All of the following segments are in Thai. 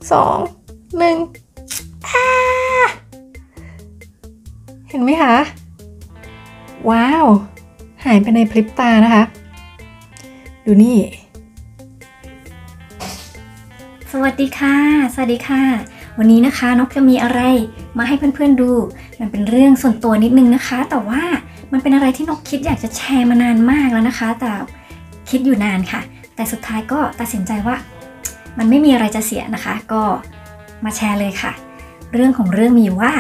2 1เห็นไหมคะว้าวหายไปในพริบตานะคะดูนี่สวัสดีค่ะวันนี้นะคะนกจะมีอะไรมาให้เพื่อนๆดูมันเป็นเรื่องส่วนตัวนิดนึงนะคะแต่ว่ามันเป็นอะไรที่นกคิดอยากจะแชร์มานานมากแล้วนะคะแต่คิดอยู่นานค่ะแต่สุดท้ายก็ตัดสินใจว่ามันไม่มีอะไรจะเสียนะคะก็มาแชร์เลยค่ะเรื่องของเรื่องมีอยู่ว่า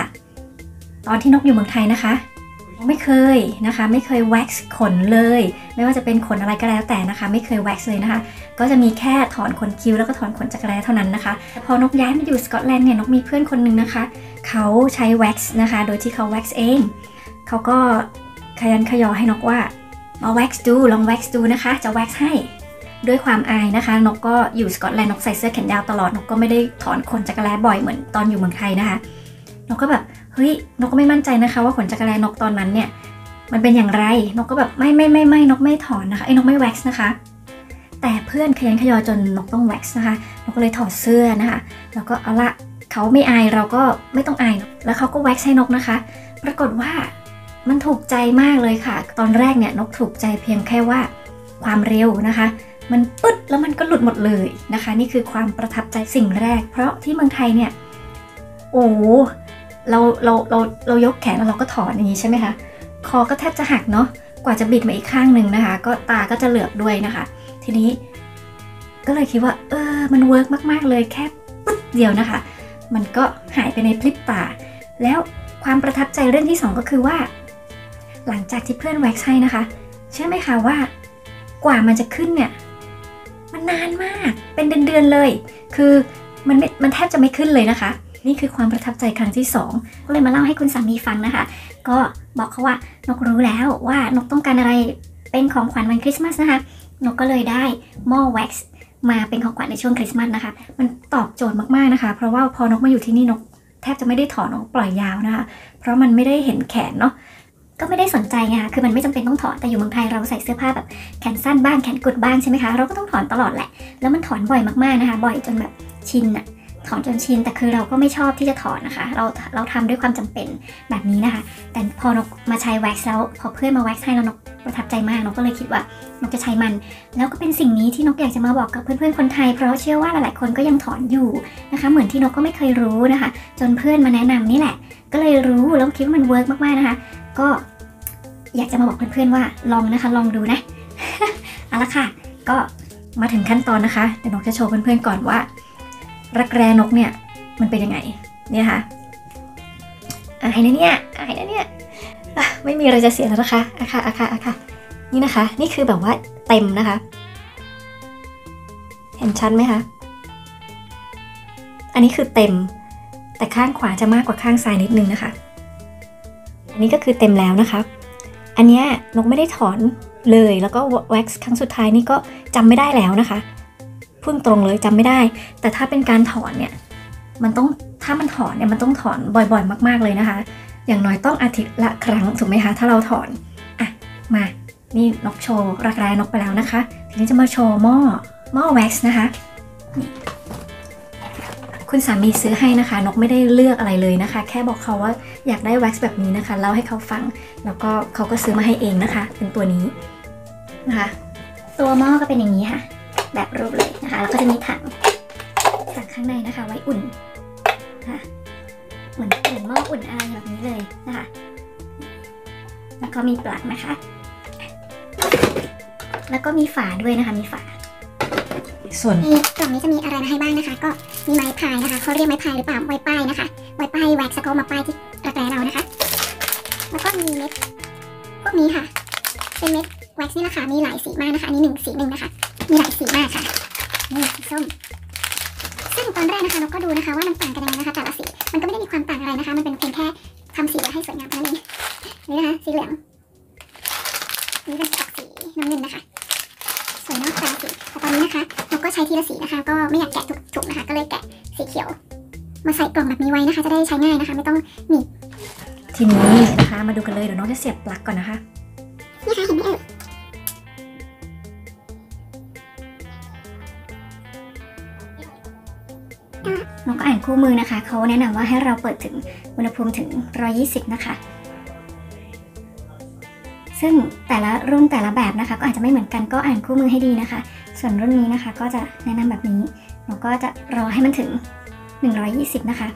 ตอนที่นกอยู่เมืองไทยนะคะไม่เคยแว็กซ์ขนเลยไม่ว่าจะเป็นขนอะไรก็แล้วแต่นะคะไม่เคยแว็กซ์เลยนะคะก็จะมีแค่ถอนขนคิ้วแล้วก็ถอนขนจักรแร้เท่านั้นนะคะพอนกย้ายมาอยู่สกอตแลนด์เนี่ยนกมีเพื่อนคนหนึ่งนะคะเขาใช้แว็กซ์นะคะโดยที่เขาแว็กซ์เองเขาก็ขยันขยอให้นกว่ามาแว็กซ์ดูลองแว็กซ์ดูนะคะจะแว็กซ์ให้ด้วยความอายนะคะนกก็อยู่สกอตแลนด์นกใส่เสื้อแขนยาวตลอดนกก็ไม่ได้ถอนขนจักรแร้บ่อยเหมือนตอนอยู่เมืองไทยนะคะนกก็แบบเฮ้ยนกก็ไม่มั่นใจนะคะว่าขนจักรแร้นกตอนนั้นเนี่ยมันเป็นอย่างไรนกก็แบบไม่นกไม่ถอนนะคะนกไม่แว็กซ์นะคะแต่เพื่อนขยันขยอจนนกต้องแว็กซ์นะคะนกก็เลยถอดเสื้อนะคะแล้วก็เอาละเขาไม่อายเราก็ไม่ต้องอายแล้วเขาก็แว็กซ์ให้นกนะคะปรากฏว่ามันถูกใจมากเลยค่ะตอนแรกเนี่ยนกถูกใจเพียงแค่ว่าความเร็วนะคะมันปึ๊ดแล้วมันก็หลุดหมดเลยนะคะนี่คือความประทับใจสิ่งแรกเพราะที่เมืองไทยเนี่ยโอ้เรายกแขนแล้วเราก็ถอนอย่างนี้ใช่ไหมคะคอก็แทบจะหักเนาะกว่าจะบิดมาอีกข้างหนึ่งนะคะก็ตาก็จะเหลือกด้วยนะคะทีนี้ก็เลยคิดว่ามันเวิร์กมากๆเลยแค่ปึ๊ดเดียวนะคะมันก็หายไปในพริบตาแล้วความประทับใจเรื่องที่2ก็คือว่าหลังจากที่เพื่อนแว็กซ์ให้นะคะเชื่อไหมคะว่ากว่ามันจะขึ้นเนี่ยมันนานมากเป็นเดือนๆเลยคือมันแทบจะไม่ขึ้นเลยนะคะนี่คือความประทับใจครั้งที่2ก็เลยมาเล่าให้คุณสามีฟังนะคะก็บอกเขาว่านกรู้แล้วว่านกต้องการอะไรเป็นของขวัญวันคริสต์มาสนะคะนกก็เลยได้หม้อแว็กซ์มาเป็นของขวัญในช่วงคริสต์มาสนะคะมันตอบโจทย์มากๆนะคะเพราะว่าพอนกมาอยู่ที่นี่นกแทบจะไม่ได้ถอนนกปล่อยยาวนะคะเพราะมันไม่ได้เห็นแขนเนาะก็ไม่ได้สนใจไงคะคือมันไม่จำเป็นต้องถอนแต่อยู่เมืองไทยเราใส่เสื้อผ้าแบบแขนสั้นบ้างแขนกุดบ้างใช่ไหมคะเราก็ต้องถอนตลอดแหละแล้วมันถอนบ่อยมากๆนะคะบ่อยจนแบบชินอะถอนจนชินแต่คือเราก็ไม่ชอบที่จะถอนนะคะเราทำด้วยความจำเป็นแบบนี้นะคะแต่พอนกมาใช้แว็กซ์แล้วพอเพื่อนมาแว็กซ์ให้แล้วนกประทับใจมากนกก็เลยคิดว่านกจะใช้มันแล้วก็เป็นสิ่งนี้ที่นกอยากจะมาบอกกับเพื่อนๆคนไทยเพราะเชื่อว่าหลายๆคนก็ยังถอนอยู่นะคะเหมือนที่นกก็ไม่เคยรู้นะคะจนเพื่อนมาแนะนำนี่แหละก็เลยรู้แล้วคิดว่ามันเวิร์กมากๆนะคะก็อยากจะมาบอกเพื่อนๆว่าลองนะคะลองดูนะ เอาละค่ะก็มาถึงขั้นตอนนะคะเดี๋ยวนกจะโชว์เพื่อนๆก่อนว่ารักแร้นกเนี่ยมันเป็นยังไงเนี่ยค่ะอายนะเนี่ยไม่มีอะไรจะเสียแล้วนะคะค่ะนี่นะคะนี่คือแบบว่าเต็มนะคะเห็นชัดไหมคะอันนี้คือเต็มแต่ข้างขวาจะมากกว่าข้างซ้ายนิดนึงนะคะอันนี้ก็คือเต็มแล้วนะคะอันนี้นกไม่ได้ถอนเลยแล้วก็แว็กซ์ครั้งสุดท้ายนี่ก็จำไม่ได้แล้วนะคะพูดตรงเลยจำไม่ได้แต่ถ้าเป็นการถอนเนี่ยถ้ามันถอนเนี่ยมันต้องถอนบ่อยๆมากๆเลยนะคะอย่างน้อยต้องอาทิตย์ละครั้งถูกไหมคะถ้าเราถอนอ่ะมานี่นกโชว์รักแร้นกไปแล้วนะคะทีนี้จะมาโชว์หม้อแว็กซ์นะคะคุณสามีซื้อให้นะคะนกไม่ได้เลือกอะไรเลยนะคะแค่บอกเขาว่าอยากได้แว็กซ์แบบนี้นะคะเล่าให้เขาฟังแล้วก็เขาก็ซื้อมาให้เองนะคะเป็นตัวนี้นะคะตัวหม้อก็เป็นอย่างนี้ค่ะแบบรูปเลยนะคะแล้วก็จะมีถังข้างในนะคะไว้อุ่นค่ะเหมือนหม้ออุ่นอะไรแบบนี้เลยนะคะแล้วก็มีปลั๊กนะคะแล้วก็มีฝาด้วยนะคะมีฝาส่วนกล่องนี้จะมีอะไรมาให้บ้างนะคะก็มีไม้พายนะคะเขาเรียกไม้พายหรือเปล่าไว้ป้ายนะคะไว้ป้ายแว็กซ์ก็มาป้ายที่รักแร้เรานะคะแล้วก็มีเม็ดพวกนี้ค่ะเป็นเม็ดแว็กซ์นี่แหละค่ะมีหลายสีมากนะคะอันนี้สีหนึ่งนะคะมีหลายสีมากค่ะนี่สีส้มซึ่งตอนแรกนะคะเราก็ดูนะคะว่ามันต่างกันยังไงนะคะแต่ละสีมันก็ไม่ได้มีความต่างอะไรนะคะมันเป็นเพียงแค่ทำสีให้สวยงามเท่านั้นเองนี่นะคะสีเหลืองนี่เป็นออกสีน้ำเงินนะคะสวยมากแต่ละสีแต่ตอนนี้นะคะเราก็ใช้ทีละสีนะคะก็ไม่อยากแกะทุกถุงนะคะก็เลยแกะสีเขียวมาใส่กล่องแบบนี้ไว้นะคะจะได้ใช้ง่ายนะคะไม่ต้องหนีบทีนี้นะคะมาดูกันเลยเดี๋ยวน้องจะเสียบปลั๊กก่อนนะคะนี่ค่ะเห็นไหม นกก็อ่านคู่มือนะคะเขาแนะนำว่าให้เราเปิดถึงอุณหภูมิถึง120นะคะซึ่งแต่ละรุ่นแต่ละแบบนะคะก็อาจจะไม่เหมือนกันก็อ่านคู่มือให้ดีนะคะส่วนรุ่นนี้นะคะก็จะแนะนำแบบนี้เราก็จะรอให้มันถึง120นะคะ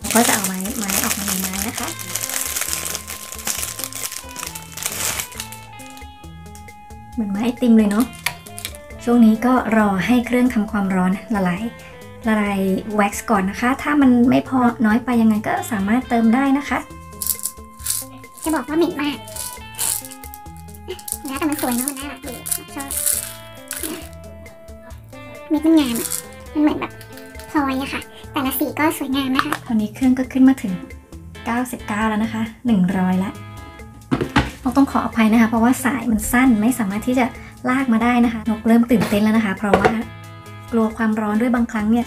เราก็จะเอาไม้ออกมา1ไม้นะคะเหมือนไม้ไอติมเลยเนาะช่วงนี้ก็รอให้เครื่องทำความร้อนละลายแว็กซ์ก่อนนะคะถ้ามันไม่พอน้อยไปยังไงก็สามารถเติมได้นะคะจะบอกว่าเหม็นมากนะแต่มันสวยเนาะมันน่ารักดีชอบเม็ดมันงามอ่ะมันเหมือนแบบพลอยอะค่ะแต่ละสีก็สวยงามนะคะตอนนี้เครื่องก็ขึ้นมาถึง99แล้วนะคะ100แล้วต้องขออภัยนะคะเพราะว่าสายมันสั้นไม่สามารถที่จะลากมาได้นะคะนกเริ่มตื่นเต้นแล้วนะคะเพราะว่ากลัวความร้อนด้วยบางครั้งเนี่ย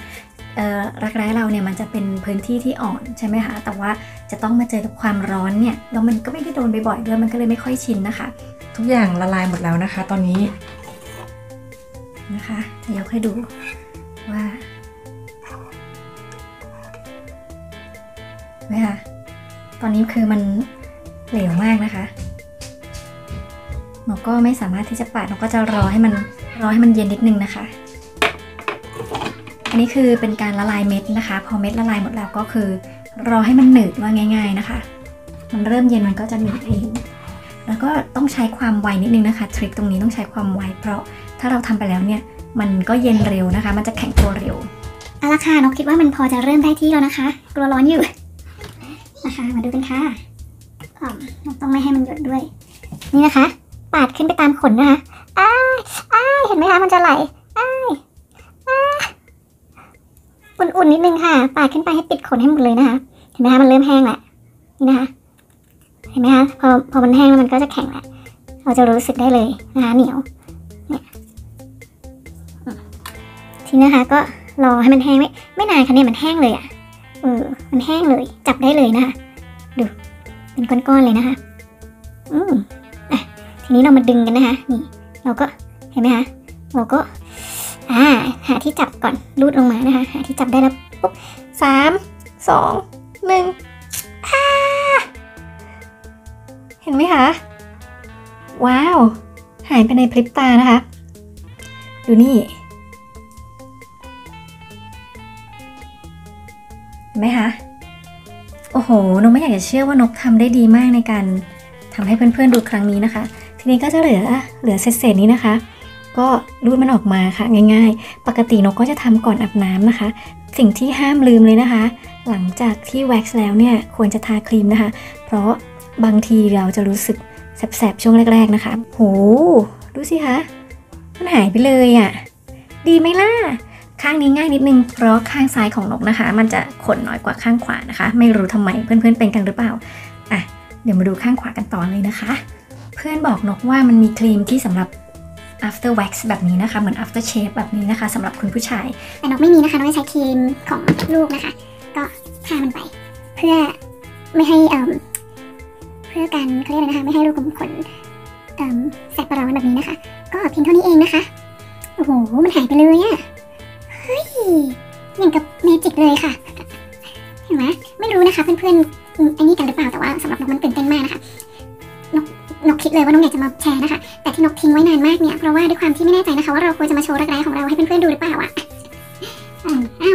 รักแร้เราเนี่ยมันจะเป็นพื้นที่ที่อ่อนใช่ไหมคะแต่ว่าจะต้องมาเจอกับความร้อนเนี่ยแล้วมันก็ไม่ได้โดนบ่อยๆด้วยมันก็เลยไม่ค่อยชินนะคะทุกอย่างละลายหมดแล้วนะคะตอนนี้นะคะจะยกให้ดูว่าไหมคะตอนนี้คือมันเหลวมากนะคะเราก็ไม่สามารถที่จะปาดเราก็จะรอให้มันเย็นนิดนึงนะคะอันนี้คือเป็นการละลายเม็ดนะคะพอเม็ดละลายหมดแล้วก็คือรอให้มันหนืดว่าง่ายๆนะคะมันเริ่มเย็นมันก็จะหนืดเองแล้วก็ต้องใช้ความไวนิดนึงนะคะทริคตรงนี้ต้องใช้ความไวเพราะถ้าเราทำไปแล้วเนี่ยมันก็เย็นเร็วนะคะมันจะแข็งตัวเร็วเอาละค่ะนกคิดว่ามันพอจะเริ่มได้ที่แล้วนะคะกลัวร้อนอยู่นะคะมาดูกันค่ะนกต้องไม่ให้มันหยดด้วยนี่นะคะปาดขึ้นไปตามขนนะคะเห็นไหมคะมันจะไหลอุ่นๆนิดนึงค่ะปาดขึ้นไปให้ปิดขนให้หมดเลยนะคะเห็นไหมคะมันเริ่มแห้งแหละนี่นะคะเห็นไหมคะพอมันแห้งแล้วมันก็จะแข็งแหละเราจะรู้สึกได้เลยนะคะเหนียวเนี่ยทีนี้นะคะก็รอให้มันแห้งไม่นานค่ะเนี่ยมันแห้งเลยอ่ะมันแห้งเลยจับได้เลยนะคะดูเป็นก้อนๆเลยนะคะทีนี้เรามาดึงกันนะคะนี่เราก็เห็นไหมคะเราก็หาที่จับก่อนรูดลงมานะคะหาที่จับได้แล้วปุ๊บ3 2 1เห็นไหมคะว้าวหายไปในพริบตานะคะดูนี่เห็นไหมคะโอ้โหนกไม่อยากจะเชื่อว่านกทำได้ดีมากในการทำให้เพื่อนๆดูครั้งนี้นะคะทีนี้ก็จะเหลือเศษนี้นะคะก็รูดมันออกมาค่ะง่ายๆปกตินกก็จะทำก่อนอาบน้ำนะคะสิ่งที่ห้ามลืมเลยนะคะหลังจากที่แว็กซ์แล้วเนี่ยควรจะทาครีมนะคะเพราะบางทีเราจะรู้สึกแสบๆช่วงแรกๆนะคะโหดูสิคะมันหายไปเลยอ่ะดีไหมล่ะข้างนี้ง่ายนิดนึงเพราะข้างซ้ายของนกนะคะมันจะขนน้อยกว่าข้างขวานะคะไม่รู้ทำไมเพื่อนๆเป็นกันหรือเปล่าเดี๋ยวมาดูข้างขวากันต่อเลยนะคะเพื่อนบอกนกว่ามันมีครีมที่สำหรับ after wax แบบนี้นะคะเหมือน after shave แบบนี้นะคะสำหรับคุณผู้ชายแต่นกไม่มีนะคะนกใช้ครีมของลูกนะคะก็ทามันไปเพื่อไม่ให้เพื่อการเขาเรียกอะไรนะคะไม่ให้ลูกขุมขนแสบประหลาดแบบนี้นะคะก็เพียงเท่านี้เองนะคะโอ้โหมันหายไปเลยอะเฮ้ยอย่างกับเมจิกเลยค่ะเห็นไหมไม่รู้นะคะเพื่อนๆไอ้นี่กันหรือเปล่าแต่ว่าสำหรับนกมันตื่นเต้นมากนะคะนกคิดเลยว่านกอยากจะมาแชร์นะคะแต่ที่นกทิ้งไว้นานมากเนี่ยเพราะว่าด้วยความที่ไม่แน่ใจนะคะว่าเราควรจะมาโชว์รักแร้ของเราให้เพื่อนๆดูหรือเปล่าอ่ะ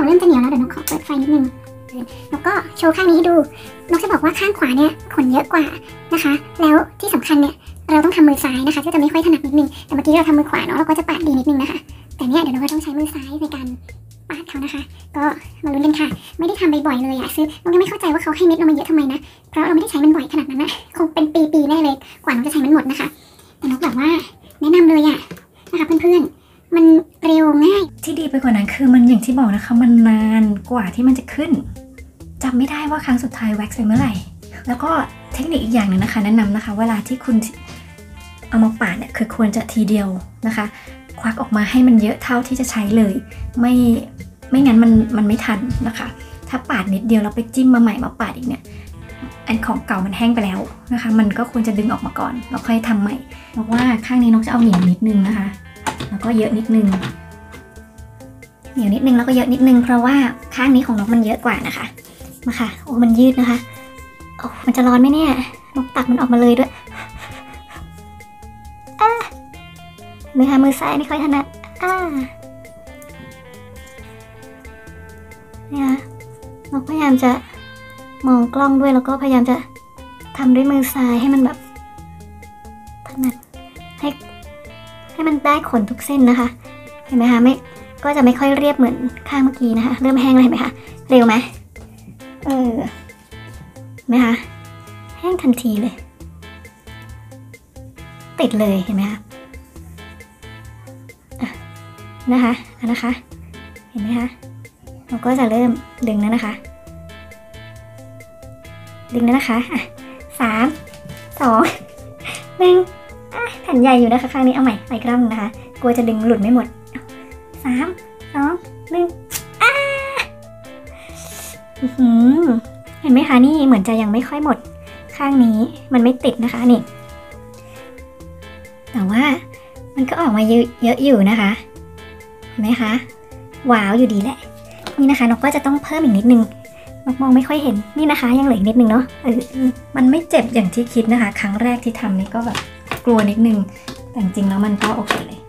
เริ่มจะเหนียวแล้วเดี๋ยวนกขอเปิดไฟนิดนึงนกก็โชว์ข้างนี้ให้ดูนกจะบอกว่าข้างขวาเนี่ยขนเยอะกว่านะคะแล้วที่สำคัญเนี่ยเราต้องทำมือซ้ายนะคะก็จะไม่ค่อยถนัดนิดนึงแต่เมื่อกี้เราทำมือขวาเนาะเราก็จะปาดดีนิดนึงนะคะแต่เนี่ยเดี๋ยวนกก็ต้องใช้มือซ้ายในการปาดเขานะคะก็มาลุ้นกันค่ะไม่ได้ทำบ่อยๆเลยอะซึ่งนกยังไม่เข้าใจว่าเขาให้เม็ดเรามาเยอะทำไมนะเพราะเราไม่ได้ใช้มันบ่อยขนาดนั้นนะคงเป็นปีๆแน่เลยกว่านกจะใช้มันหมดนะคะแต่นกแบบว่าแนะนำเลยอะนะคะเพื่อนๆมันเร็วง่ายที่ดีไปกว่านั้นคือมันอย่างที่บอกนะคะมันนานกว่าที่มันจะขึ้นจำไม่ได้ว่าครั้งสุดท้ายแว็กซ์ไปเมื่อไหร่แล้วก็เทคนิคอีกอย่างหนึ่งนะคะแนะนำนะคะเวลาที่คุณเอามาปาดเนี่ยคือควรจะทีเดียวนะคะควักออกมาให้มันเยอะเท่าที่จะใช้เลยไม่งั้นมันไม่ทันนะคะถ้าปาดนิดเดียวเราไปจิ้มมาใหม่มาปาดอีกเนี่ยอันของเก่ามันแห้งไปแล้วนะคะมันก็ควรจะดึงออกมาก่อนแล้วค่อยทำใหม่เพราะว่าข้างนี้นกจะเอาเหนียวนิดนึงนะคะแล้วก็เยอะนิดนึง เหนียวนิดนึงแล้วก็เยอะนิดนึงเพราะว่าข้างนี้ของนกมันเยอะกว่านะคะมาค่ะโอ้มันยืดนะคะโอ้มันจะร้อนไหมเนี่ยนกตักมันออกมาเลยด้วยมือค่ะมือซ้ายไม่ค่อยถนัดเนี่ยนกพยายามจะมองกล้องด้วยแล้วก็พยายามจะทำด้วยมือซ้ายให้มันแบบถนัดให้มันได้ขนทุกเส้นนะคะเห็นไหมคะก็จะไม่ค่อยเรียบเหมือนข้างเมื่อกี้นะคะเริ่มแห้งแล้วเห็นไหมคะเร็วไหมเห็นไหมคะแห้งทันทีเลยติดเลยเห็นไหมคะนะคะเห็นไหมคะเราก็จะเริ่มดึงแล้วนะคะ3 2 1แผ่นใหญ่อยู่นะคะข้างนี้เอาใหม่อีกรอบนึงนะคะกลัวจะดึงหลุดไม่หมด3 2 1เห็นไหมคะนี่เหมือนจะยังไม่ค่อยหมดข้างนี้มันไม่ติดนะคะนี่แต่ว่ามันก็ออกมาเยอะอยู่นะคะเห็นไหมคะว้าวอยู่ดีแหละนี่นะคะนกก็จะต้องเพิ่มอีกนิดนึงนกมองไม่ค่อยเห็นนี่นะคะยังเหลือนิดนึงเนาะมันไม่เจ็บอย่างที่คิดนะคะครั้งแรกที่ทำนี่ก็แบบกลัวนิดนึงแต่จริงๆแล้วมันก็โอเคเลย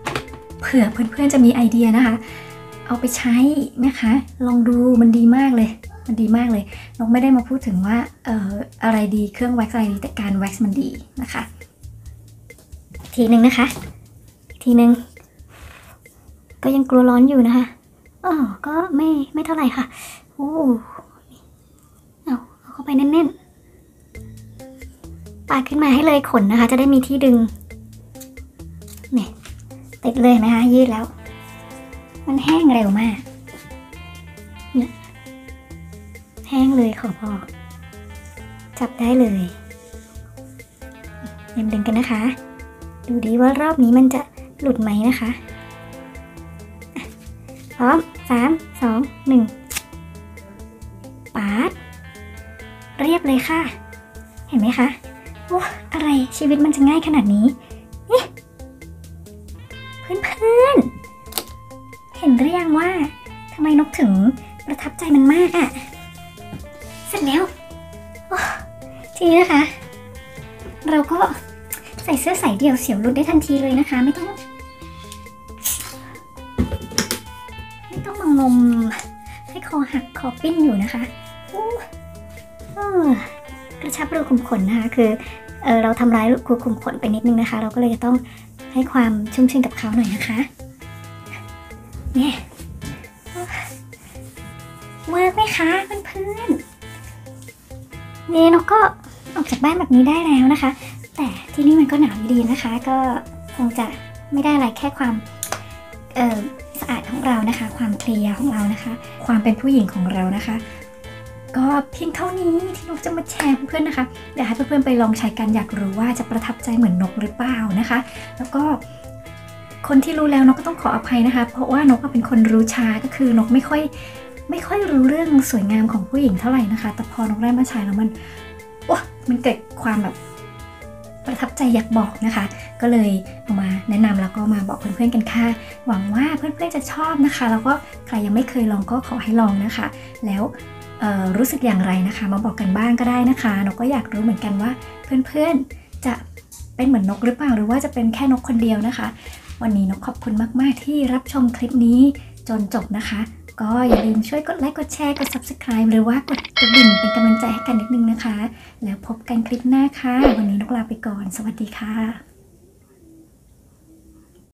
เผื่อเพื่อนๆจะมีไอเดียนะคะเอาไปใช้นะคะลองดูมันดีมากเลยนกไม่ได้มาพูดถึงว่าอะไรดีเครื่องแว็กซ์อะไรดีแต่การแว็กซ์มันดีนะคะทีนึงนะคะทีนึงก็ยังกลัวร้อนอยู่นะคะก็ไม่เท่าไหร่ค่ะเอาเข้าไปแน่นๆปาดขึ้นมาให้เลยขนนะคะจะได้มีที่ดึงเนี่ยติดเลยไหมคะยืดแล้วมันแห้งเร็วมากเนี่ยแห้งเลยขอพอจับได้เลยเริ่มดึงกันนะคะดูดีว่ารอบนี้มันจะหลุดไหมนะคะพร้อม3 2 1ปาดเรียบเลยค่ะเห็นไหมคะโอ้อะไรชีวิตมันจะง่ายขนาดนี้เพื่อนเห็นหรือยังว่าทำไมนกถึงประทับใจมันมากเสร็จแล้วทีนี้นะคะเราก็ใส่เสื้อสายเดี่ยวเสียวหลุดได้ทันทีเลยนะคะไม่ต้องมางมให้คอหักคอปิ้นอยู่นะคะกระชับรูขุมขนนะคะคือเราทำร้ายรูขุมขนไปนิดนึงนะคะเราก็เลยจะต้องให้ความชุ่มชื่นกับเขาหน่อยนะคะเนี่ยเวิร์กไหมคะเพื่อนๆนี่นกก็ออกจากบ้านแบบนี้ได้แล้วนะคะแต่ที่นี่มันก็หนาวอยู่ดีนะคะก็คงจะไม่ได้อะไรแค่ความสะอาดของเรานะคะความเคลียร์ของเรานะคะความเป็นผู้หญิงของเรานะคะก็เพียงเท่านี้ที่นกจะมาแชร์เพื่อนๆนะคะอยากให้เพื่อนๆไปลองใช้กันอยากรู้ว่าจะประทับใจเหมือนนกหรือเปล่านะคะแล้วก็คนที่รู้แล้วนกก็ต้องขออภัยนะคะเพราะว่านกเป็นคนรู้ช้าก็คือนกไม่ค่อยรู้เรื่องสวยงามของผู้หญิงเท่าไหร่นะคะแต่พอนกได้มาใช้แล้วมันเกิดความแบบประทับใจอยากบอกนะคะก็เลยเอามาแนะนำแล้วก็มาบอกเพื่อนๆกันค่ะหวังว่าเพื่อนๆจะชอบนะคะแล้วก็ใครยังไม่เคยลองก็ขอให้ลองนะคะแล้วรู้สึกอย่างไรนะคะมาบอกกันบ้างก็ได้นะคะนกก็อยากรู้เหมือนกันว่าเพื่อนๆจะเป็นเหมือนนกหรือเปล่าหรือว่าจะเป็นแค่นกคนเดียวนะคะวันนี้นกขอบคุณมากๆที่รับชมคลิปนี้จนจบนะคะก็อย่าลืมช่วยกดไลค์กดแชร์กด Subscribe หรือว่ากดกระดิ่งเป็นกำลังใจให้กันนิดนึงนะคะแล้วพบกันคลิปหน้าค่ะวันนี้นกลาไปก่อนสวัสดีค่ะ